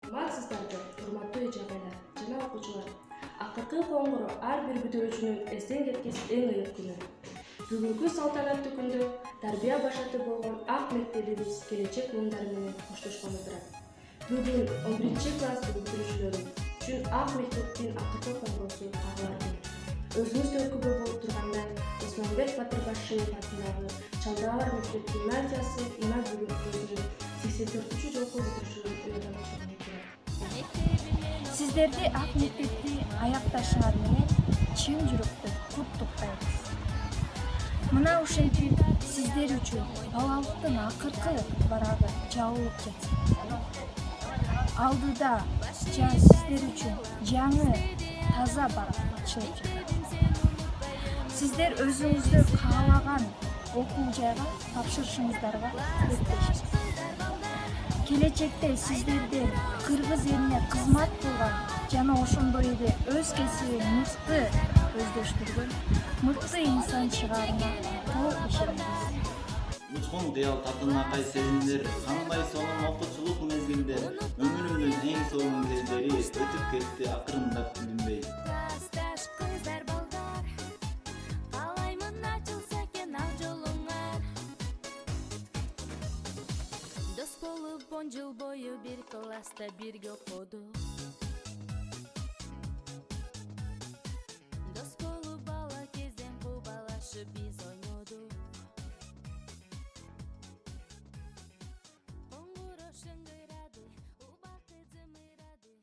Амансыздарбы, урматтуу эже-агайлар жана окуучулар. Акыркы коңгуроо ар бир бүтүрүүчүнүн эстен кеткис эң ыйык күнү. Бүгүнкү салтанаттуу күндө тарбия башаты болгон ак мектебибиз келечек уюмдары менен коштошкону турат. Бүгүн 11-класстын бүтүрүүчүлөрү үчүн ак мектептин акыркы коңгуроосу кагылар күн. Өзүңүздөр күбө болуп тургандай, Осмонбек Батырбашиев атындагы Чалдабар мектеп гимназиясы ына бүгүн өзүнүн 84-чү жолку бүтүрүүчүлөрүн үйрөнө баштаган экен. Сиздерди ак мектепти аякташыңар менен чын жүрөктөн куттуктайбыз. Мына ушинтип сиздер үчүн балалыктын акыркы барагы жабылып кетсин. Алдыда сиздер үчүн жаңы таза барак ачылып жатат. Сиздер өзүңүздөр каалаган окуу жайга тапшырышыңыздарга тилектешиз. Келечекте сиздерден кыргыз элине кызмат кылган жана ошондой эле өз кесибин мыкты өздөштүргөн мыкты инсан чыгаарына толук ишенебиз. Учкун кыял татынакай сезимдер кандай сонун окуучулук мезгилде өмүрүмдүн эң сонун кездери өтүп кетти акырындап билинбей. Дос болуп 10 жыл бою бир класста бирге окудук. Дос болуп бала кезден кубалашып биз ойнодук. Коңгуроо шыңгырады, убакыт зымырады.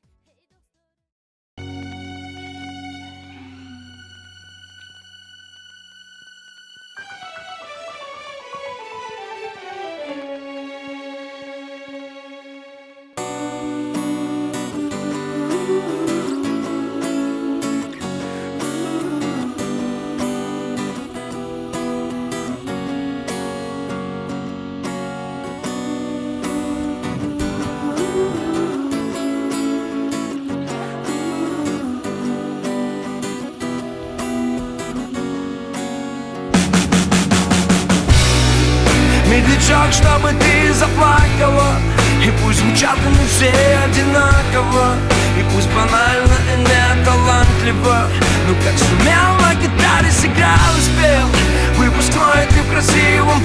Медлячок, чтобы ты заплакал.